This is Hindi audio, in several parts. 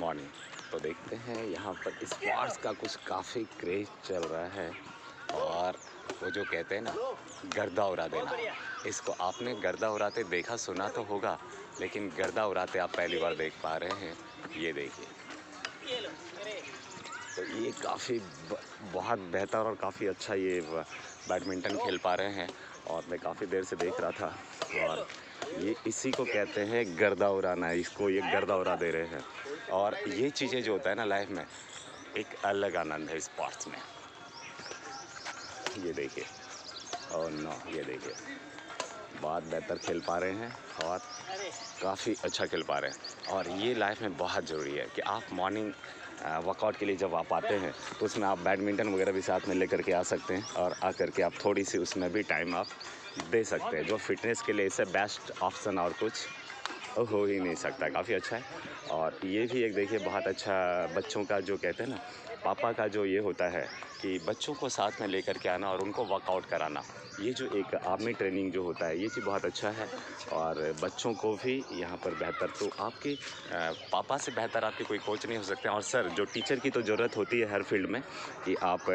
मॉर्निंग। तो देखते हैं यहाँ पर स्पोर्ट्स का कुछ काफ़ी क्रेज चल रहा है। और वो जो कहते हैं ना, गर्दा उड़ा देना, इसको आपने गर्दा उड़ाते देखा सुना तो होगा, लेकिन गर्दा उड़ाते आप पहली बार देख पा रहे हैं। ये देखिए, तो ये काफ़ी बहुत बेहतर और काफ़ी अच्छा ये बैडमिंटन खेल पा रहे हैं। और मैं काफ़ी देर से देख रहा था। और ये इसी को कहते हैं गर्दा उड़ाना, इसको ये गर्दा उड़ा दे रहे हैं। और ये चीज़ें जो होता है ना लाइफ में, एक अलग आनंद है स्पोर्ट्स में। ये देखिए, और नो, ये देखिए, बहुत बेहतर खेल पा रहे हैं और काफ़ी अच्छा खेल पा रहे हैं। और ये लाइफ में बहुत ज़रूरी है कि आप मॉर्निंग वर्कआउट के लिए जब आप आते हैं तो उसमें आप बैडमिंटन वगैरह भी साथ में लेकर के आ सकते हैं। और आकर के आप थोड़ी सी उसमें भी टाइम आप दे सकते हैं, जो फिटनेस के लिए इससे बेस्ट ऑप्शन और कुछ हो ही नहीं सकता। काफ़ी अच्छा है। और ये भी एक देखिए बहुत अच्छा, बच्चों का जो कहते हैं ना, पापा का जो ये होता है कि बच्चों को साथ में लेकर के आना और उनको वर्कआउट कराना, ये जो एक आर्मी ट्रेनिंग जो होता है, ये चीज़ बहुत अच्छा है। और बच्चों को भी यहाँ पर बेहतर, तो आपके पापा से बेहतर आपके कोई कोच नहीं हो सकते। और सर, जो टीचर की तो ज़रूरत होती है हर फील्ड में, कि आप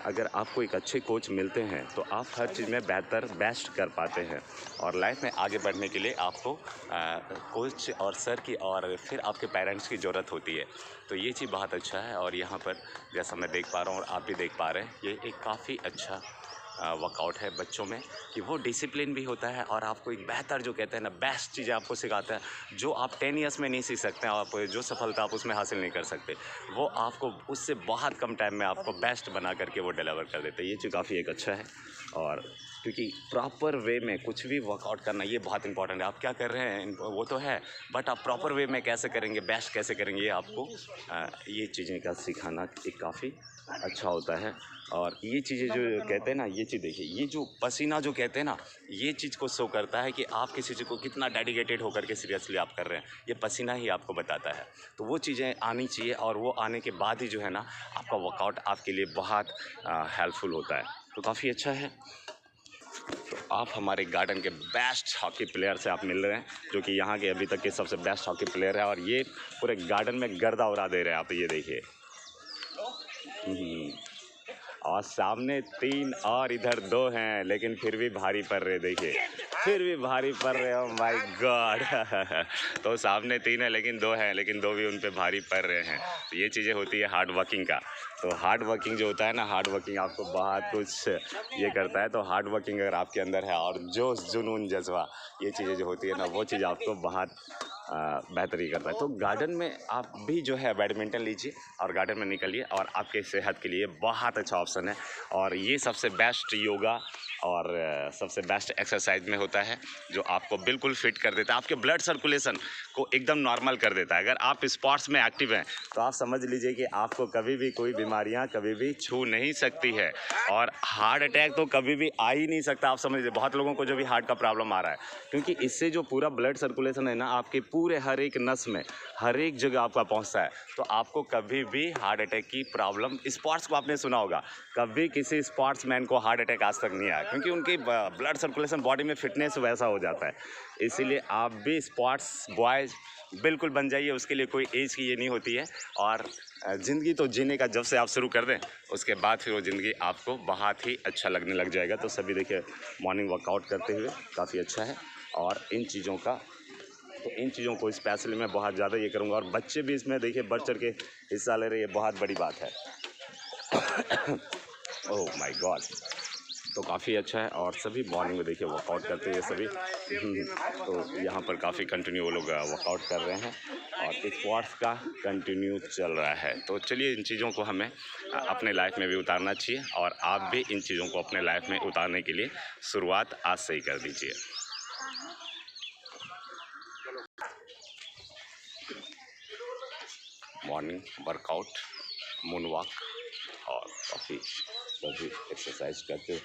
अगर आपको एक अच्छे कोच मिलते हैं तो आप हर चीज़ में बेहतर बेस्ट कर पाते हैं। और लाइफ में आगे बढ़ने के लिए आपको कोच और सर की और फिर आपके पेरेंट्स की ज़रूरत होती है। तो ये चीज़ बहुत अच्छा है। और यहाँ पर जैसा मैं देख पा रहा हूँ और आप भी देख पा रहे हैं, ये एक काफ़ी अच्छा वर्कआउट है बच्चों में, कि वो डिसिप्लिन भी होता है और आपको एक बेहतर, जो कहते हैं ना, बेस्ट चीज़ें आपको सिखाता है, जो आप 10 ईयर्स में नहीं सीख सकते हैं। आप जो सफलता आप उसमें हासिल नहीं कर सकते, वो आपको उससे बहुत कम टाइम में आपको बेस्ट बना करके वो डिलीवर कर देते हैं। ये चीज़ काफ़ी एक अच्छा है। और क्योंकि प्रॉपर वे में कुछ भी वर्कआउट करना, ये बहुत इंपॉर्टेंट है। आप क्या कर रहे हैं वो तो है, बट आप प्रॉपर वे में कैसे करेंगे, बेस्ट कैसे करेंगे, ये आपको ये चीज़ें का सिखाना एक काफ़ी अच्छा होता है। और ये चीज़ें जो कहते हैं ना, ये चीज़ देखिए, ये जो पसीना जो कहते हैं ना, ये चीज़ को शो करता है कि आप किसी चीज़ को कितना डेडिकेटेड होकर के सीरियसली आप कर रहे हैं। ये पसीना ही आपको बताता है। तो वो चीज़ें आनी चाहिए, और वो आने के बाद ही जो है ना, आपका वर्कआउट आपके लिए बहुत हेल्पफुल होता है। तो काफ़ी अच्छा है। तो आप हमारे गार्डन के बेस्ट हॉकी प्लेयर से आप मिल रहे हैं, जो कि यहाँ के अभी तक के सबसे बेस्ट हॉकी प्लेयर है। और ये पूरे गार्डन में गर्दा उड़ा दे रहे हैं। आप ये देखिए, और सामने 3 और इधर 2 हैं, लेकिन फिर भी भारी पड़ रहे, देखिए, फिर भी भारी पड़ रहे। Oh my God. तो सामने 3 है लेकिन 2 हैं, लेकिन 2 भी उन पे भारी पड़ रहे हैं। तो ये चीज़ें होती है हार्ड वर्किंग का। तो हार्ड वर्किंग जो होता है ना, हार्ड वर्किंग आपको बहुत कुछ ये करता है। तो हार्ड वर्किंग अगर आपके अंदर है, और जोश जुनून जज्बा, ये चीज़ें जो होती है ना, वो चीज़ आपको बहुत बेहतरी करता है। तो गार्डन में आप भी जो है बैडमिंटन लीजिए और गार्डन में निकलिए, और आपके सेहत के लिए बहुत अच्छा ऑप्शन है। और ये सबसे बेस्ट योगा और सबसे बेस्ट एक्सरसाइज में होता है, जो आपको बिल्कुल फिट कर देता है, आपके ब्लड सर्कुलेशन को एकदम नॉर्मल कर देता है। अगर आप स्पोर्ट्स में एक्टिव हैं तो आप समझ लीजिए कि आपको कभी भी कोई बीमारियां कभी भी छू नहीं सकती है। और हार्ट अटैक तो कभी भी आ ही नहीं सकता। आप समझ लीजिए, बहुत लोगों को जो भी हार्ट का प्रॉब्लम आ रहा है, क्योंकि इससे जो पूरा ब्लड सर्कुलेशन है ना, आपके पूरे हर एक नस में, हर एक जगह आपका पहुंचता है। तो आपको कभी भी हार्ट अटैक की प्रॉब्लम, स्पोर्ट्स को आपने सुना होगा, कभी किसी स्पोर्ट्समैन को हार्ट अटैक आज तक नहीं आया, क्योंकि उनकी ब्लड सर्कुलेशन, बॉडी में फिटनेस वैसा हो जाता है। इसीलिए आप भी स्पोर्ट्स बॉयज़ बिल्कुल बन जाइए, उसके लिए कोई एज की ये नहीं होती है। और ज़िंदगी तो जीने का जब से आप शुरू कर दें, उसके बाद फिर वो ज़िंदगी आपको बहुत ही अच्छा लगने लग जाएगा। तो सभी देखिए मॉर्निंग वर्कआउट करते हुए काफ़ी अच्छा है। और इन चीज़ों का, तो इन चीज़ों को स्पेशली मैं बहुत ज़्यादा ये करूँगा। और बच्चे भी इसमें देखिए बढ़ चढ़ के हिस्सा ले रहे हैं, ये बहुत बड़ी बात है। Oh my God. तो काफ़ी अच्छा है। और सभी मॉर्निंग में देखिए वर्कआउट करते हैं सभी। तो यहाँ पर काफ़ी कंटिन्यू वो लोग वर्कआउट कर रहे हैं, और स्पोर्ट्स का कंटिन्यू चल रहा है। तो चलिए, इन चीज़ों को हमें अपने लाइफ में भी उतारना चाहिए, और आप भी इन चीज़ों को अपने लाइफ में उतारने के लिए शुरुआत आज से ही कर दीजिए। मॉर्निंग वर्कआउट, मून वॉक, और काफ़ी सभी एक्सरसाइज करते।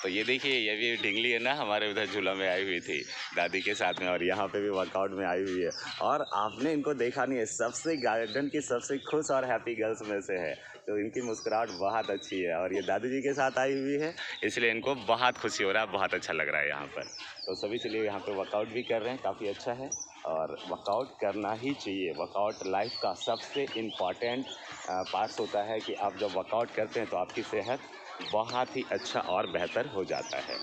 तो ये देखिए, ये भी ढिंगली है ना, हमारे उधर झूला में आई हुई थी दादी के साथ में, और यहाँ पे भी वर्कआउट में आई हुई है। और आपने इनको देखा नहीं है, सबसे गार्डन की सबसे खुश और हैप्पी गर्ल्स में से है। तो इनकी मुस्कुराहट बहुत अच्छी है, और ये दादी जी के साथ आई हुई है, इसलिए इनको बहुत खुशी हो रहा है, बहुत अच्छा लग रहा है यहाँ पर। तो सभी चलिए यहाँ पे वर्कआउट भी कर रहे हैं, काफ़ी अच्छा है। और वर्कआउट करना ही चाहिए। वर्कआउट लाइफ का सबसे इम्पॉर्टेंट पार्ट्स होता है कि आप जब वर्कआउट करते हैं तो आपकी सेहत बहुत ही अच्छा और बेहतर हो जाता है।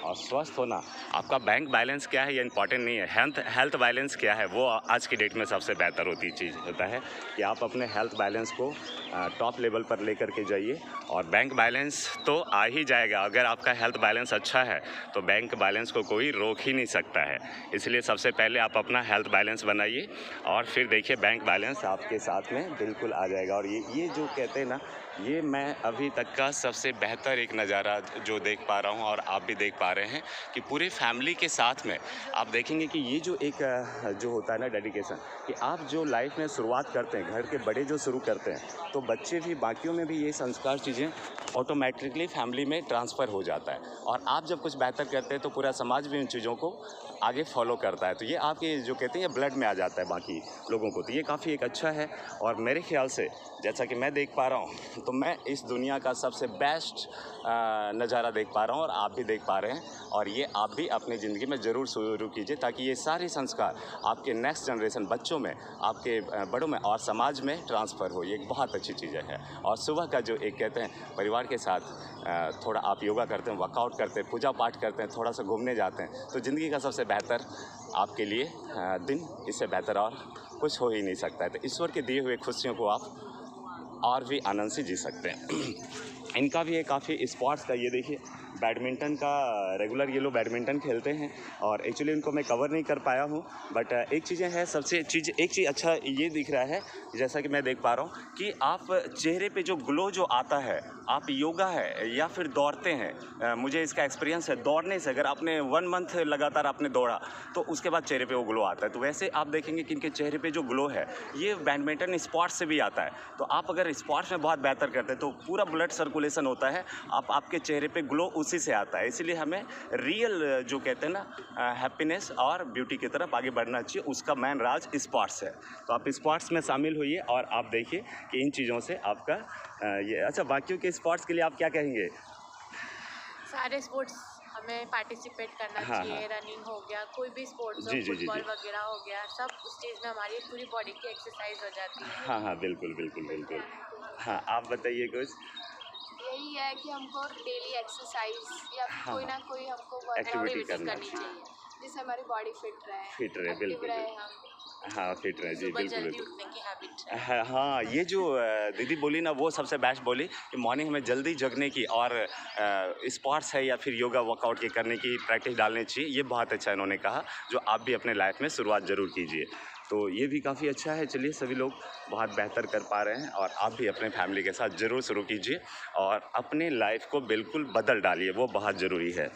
और स्वस्थ होना, आपका बैंक बैलेंस क्या है ये इंपॉर्टेंट नहीं है, हेल्थ बैलेंस क्या है वो आज की डेट में सबसे बेहतर होती चीज़ होता है कि आप अपने हेल्थ बैलेंस को टॉप लेवल पर लेकर के जाइए। और बैंक बैलेंस तो आ ही जाएगा, अगर आपका हेल्थ बैलेंस अच्छा है तो बैंक बैलेंस को कोई रोक ही नहीं सकता है। इसलिए सबसे पहले आप अपना हेल्थ बैलेंस बनाइए और फिर देखिए बैंक बैलेंस आपके साथ में बिल्कुल आ जाएगा। और ये जो कहते हैं ना, ये मैं अभी तक का सबसे बेहतर एक नज़ारा जो देख पा रहा हूँ और आप भी देख पा रहे हैं कि पूरे फैमिली के साथ में आप देखेंगे कि ये जो एक जो होता है ना डेडिकेशन, कि आप जो लाइफ में शुरुआत करते हैं, घर के बड़े जो शुरू करते हैं तो बच्चे भी, बाकियों में भी ये संस्कार चीज़ें ऑटोमेटिकली फैमिली में ट्रांसफ़र हो जाता है। और आप जब कुछ बेहतर करते हैं तो पूरा समाज भी उन चीज़ों को आगे फॉलो करता है। तो ये आपके जो कहते हैं ये ब्लड में आ जाता है बाकी लोगों को, तो ये काफ़ी एक अच्छा है। और मेरे ख्याल से जैसा कि मैं देख पा रहा हूँ तो मैं इस दुनिया का सबसे बेस्ट नज़ारा देख पा रहा हूँ और आप भी देख पा रहे हैं। और ये आप भी अपनी ज़िंदगी में ज़रूर शुरू कीजिए ताकि ये सारे संस्कार आपके नेक्स्ट जनरेशन बच्चों में, आपके बड़ों में और समाज में ट्रांसफ़र हो। ये एक बहुत अच्छी चीज़ है। और सुबह का जो एक कहते हैं परिवार के साथ थोड़ा आप योगा करते हैं, वर्कआउट करते हैं, पूजा पाठ करते हैं, थोड़ा सा घूमने जाते हैं तो ज़िंदगी का सबसे बेहतर आपके लिए दिन, इससे बेहतर और कुछ हो ही नहीं सकता है। तो ईश्वर के दिए हुए खुशियों को आप और भी आनंद से जी सकते हैं। इनका भी है काफ़ी स्पोर्ट्स का, ये देखिए बैडमिंटन का, रेगुलर ये लोग बैडमिंटन खेलते हैं और एक्चुअली इनको मैं कवर नहीं कर पाया हूँ। बट एक चीज़ें हैं, सबसे एक चीज़ अच्छा ये दिख रहा है जैसा कि मैं देख पा रहा हूँ कि आप चेहरे पे जो ग्लो जो आता है, आप योगा है या फिर दौड़ते हैं, मुझे इसका एक्सपीरियंस है दौड़ने से, अगर आपने 1 मंथ लगातार आपने दौड़ा तो उसके बाद चेहरे पे वो ग्लो आता है। तो वैसे आप देखेंगे कि इनके चेहरे पे जो ग्लो है ये बैडमिंटन स्पोर्ट्स से भी आता है। तो आप अगर स्पोर्ट्स में बहुत बेहतर करते हैं तो पूरा ब्लड सर्कुलेशन होता है, आपके चेहरे पे ग्लो उसी से आता है। इसीलिए हमें रियल जो कहते हैं ना हैप्पीनेस और ब्यूटी की तरफ आगे बढ़ना चाहिए, उसका मेन राज स्पोर्ट्स है। तो आप स्पोर्ट्स में शामिल होइए और आप देखिए कि इन चीज़ों से आपका ये अच्छा। बाकियों के स्पोर्ट्स के लिए आप क्या कहेंगे? सारे स्पोर्ट्स हमें पार्टिसिपेट करना हाँ, चाहिए। हाँ। रनिंग हो गया, कोई भी स्पोर्ट्स हो, जी, जी, जी, फुटबॉल जी। वगैरह हो गया, सब उस चीज़ में हमारी पूरी बॉडी की एक्सरसाइज हो जाती है। हाँ, हाँ, बिल्कुल, बिल्कुल, बिल्कुल। हाँ, आप बताइए कुछ? यही है कि हमको डेली एक्सरसाइज या फिर हाँ, कोई हाँ, ना कोई हमको वर्कआउट एक्टिविटी एक्टिविटी करना करनी चाहिए। चाहिए। जिससे हमारी बॉडी फिट फिट रहे, रहे, एक्टिव बिल्कुल, रहे बिल्कुल। हम। हाँ, फिट रहे, जी, सुबह बिल्कुल, जल्दी बिल्कुल। उठने की हैबिट है। है, हाँ, ये जो दीदी बोली ना वो सबसे बेस्ट बोली कि मॉर्निंग में जल्दी जगने की और स्पोर्ट्स है या फिर योगा वर्कआउट के करने की प्रैक्टिस डालनी चाहिए। ये बहुत अच्छा इन्होंने कहा, जो आप भी अपने लाइफ में शुरुआत ज़रूर कीजिए। तो ये भी काफ़ी अच्छा है। चलिए, सभी लोग बहुत बेहतर कर पा रहे हैं और आप भी अपने फैमिली के साथ ज़रूर शुरू कीजिए और अपने लाइफ को बिल्कुल बदल डालिए, वो बहुत ज़रूरी है।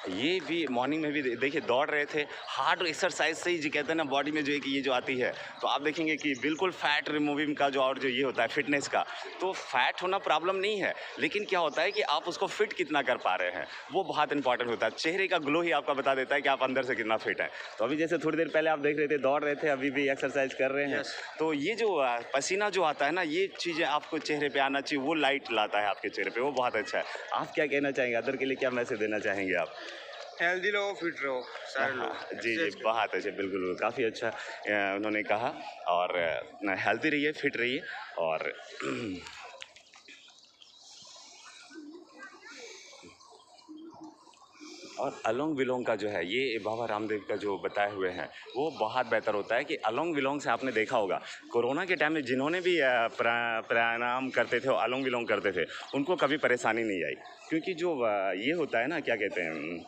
ये भी मॉर्निंग में भी देखिए दौड़ रहे थे, हार्ड एक्सरसाइज से ही जो कहते हैं ना बॉडी में जो है कि ये जो आती है, तो आप देखेंगे कि बिल्कुल फैट रिमूविंग का जो और जो ये होता है फिटनेस का, तो फैट होना प्रॉब्लम नहीं है, लेकिन क्या होता है कि आप उसको फिट कितना कर पा रहे हैं वो बहुत इंपॉर्टेंट होता है। चेहरे का ग्लो ही आपका बता देता है कि आप अंदर से कितना फिट है। तो अभी जैसे थोड़ी देर पहले आप देख रहे थे दौड़ रहे थे, अभी भी एक्सरसाइज कर रहे हैं। तो ये जो पसीना जो आता है ना, ये चीज़ें आपको चेहरे पे आना चाहिए, वो लाइट लाता है आपके चेहरे पे, वो बहुत अच्छा है। आप क्या कहना चाहेंगे, अदर के लिए क्या मैसेज देना चाहेंगे आप? हेल्दी रहो, फिट रहो, सारे हाँ, लोग जी, जी, एक्सरसाइज करो। बहुत अच्छे, बिल्कुल, काफ़ी अच्छा उन्होंने कहा। और हेल्दी रहिए, फिट रहिए और और अलोंग विलोंग का जो है, ये बाबा रामदेव का जो बताए हुए हैं वो बहुत बेहतर होता है कि अलोंग विलोंग से आपने देखा होगा कोरोना के टाइम में जिन्होंने भी प्राणायाम करते थे, अलोंग विलोंग करते थे, उनको कभी परेशानी नहीं आई। क्योंकि जो ये होता है ना, क्या कहते हैं,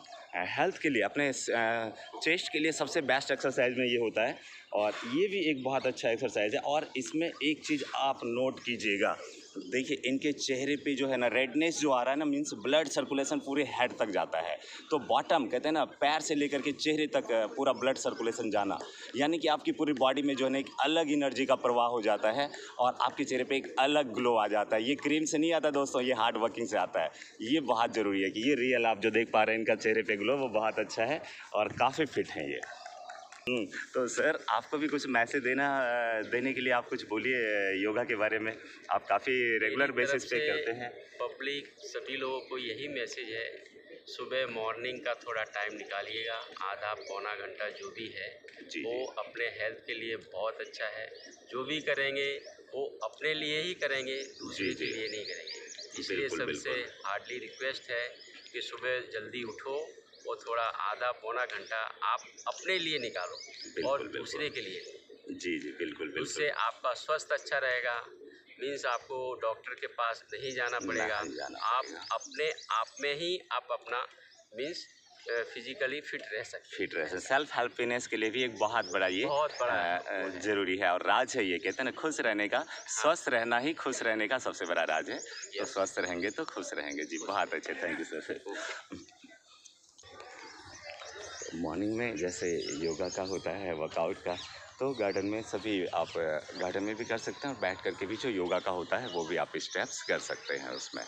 हेल्थ के लिए, अपने चेस्ट के लिए सबसे बेस्ट एक्सरसाइज में ये होता है। और ये भी एक बहुत अच्छा एक्सरसाइज है। और इसमें एक चीज़ आप नोट कीजिएगा, देखिए इनके चेहरे पे जो है ना रेडनेस जो आ रहा है ना, मीन्स ब्लड सर्कुलेशन पूरे हेड तक जाता है। तो बॉटम कहते हैं ना, पैर से लेकर के चेहरे तक पूरा ब्लड सर्कुलेशन जाना, यानी कि आपकी पूरी बॉडी में जो है ना एक अलग एनर्जी का प्रवाह हो जाता है और आपके चेहरे पे एक अलग ग्लो आ जाता है। ये क्रीम से नहीं आता दोस्तों, ये हार्ड वर्किंग से आता है। ये बहुत ज़रूरी है कि ये रियल आप जो देख पा रहे हैं इनका चेहरे पे ग्लो, वो बहुत अच्छा है और काफ़ी फिट हैं ये। तो सर आपको भी कुछ मैसेज देने के लिए आप कुछ बोलिए योगा के बारे में। आप काफ़ी रेगुलर बेसिस पे करते हैं। पब्लिक सभी लोगों को यही मैसेज है, सुबह मॉर्निंग का थोड़ा टाइम निकालिएगा, आधा पौना घंटा जो भी है जी, वो जी। अपने हेल्थ के लिए बहुत अच्छा है। जो भी करेंगे वो अपने लिए ही करेंगे, दूसरे जी, के जी। लिए नहीं करेंगे। इसलिए बिल्कुल, सबसे बिल्कुल। हार्डली रिक्वेस्ट है कि सुबह जल्दी उठो और थोड़ा आधा पौना घंटा आप अपने लिए निकालो और बिल्कुल, दूसरे के बिल्कुल। लिए नहीं। जी, जी, बिल्कुल, उससे बिल्कुल। आपका स्वास्थ्य अच्छा रहेगा, मीन्स आपको डॉक्टर के पास नहीं जाना पड़ेगा। नहीं जाना आप पड़ेगा। अपने आप में ही आप अपना मीन्स फिजिकली फिट रह सकते फिट रहे हैं। सेल्फ हेल्पीनेस के लिए भी एक बहुत बड़ा ये बहुत बड़ा वो है। ज़रूरी है और राज है ये। कहते हैं ना खुश रहने का, स्वस्थ रहना ही खुश रहने का सबसे बड़ा राज है। तो Yes. स्वस्थ रहेंगे तो खुश रहेंगे। जी, बहुत अच्छे, थैंक यू सर। मॉर्निंग में जैसे योगा का होता है, वर्कआउट का, तो गार्डन में सभी आप गार्डन में भी कर सकते हैं और बैठ कर के भी जो योगा का होता है वो भी आप स्टेप्स कर सकते हैं उसमें।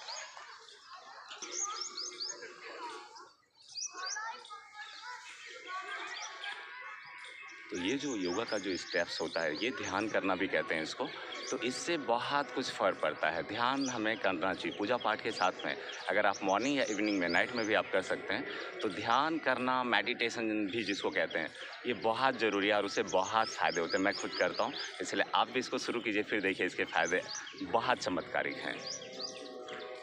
तो ये जो योगा का जो स्टेप्स होता है, ये ध्यान करना भी कहते हैं इसको। तो इससे बहुत कुछ फ़र्क पड़ता है। ध्यान हमें करना चाहिए पूजा पाठ के साथ में। अगर आप मॉर्निंग या इवनिंग में, नाइट में भी आप कर सकते हैं। तो ध्यान करना, मेडिटेशन भी जिसको कहते हैं, ये बहुत ज़रूरी है और उससे बहुत फ़ायदे होते हैं। मैं खुद करता हूँ, इसलिए आप भी इसको शुरू कीजिए, फिर देखिए इसके फ़ायदे बहुत चमत्कारिक हैं।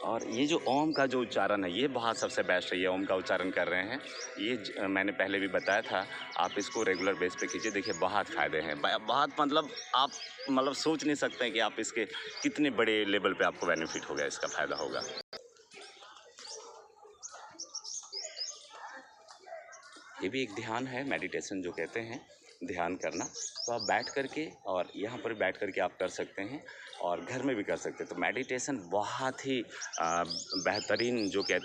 और ये जो ओम का जो उच्चारण है, ये बहुत सबसे बेस्ट है। ये ओम का उच्चारण कर रहे हैं, ये मैंने पहले भी बताया था। आप इसको रेगुलर बेस पे कीजिए, देखिए बहुत फ़ायदे हैं। बहुत मतलब आप मतलब सोच नहीं सकते हैं कि आप इसके कितने बड़े लेवल पे आपको बेनिफिट होगा, इसका फ़ायदा होगा। ये भी एक ध्यान है, मेडिटेशन जो कहते हैं, ध्यान करना। तो आप बैठ कर के और यहाँ पर बैठ कर के आप कर सकते हैं और घर में भी कर सकते हैं। तो मेडिटेशन बहुत ही बेहतरीन जो कहते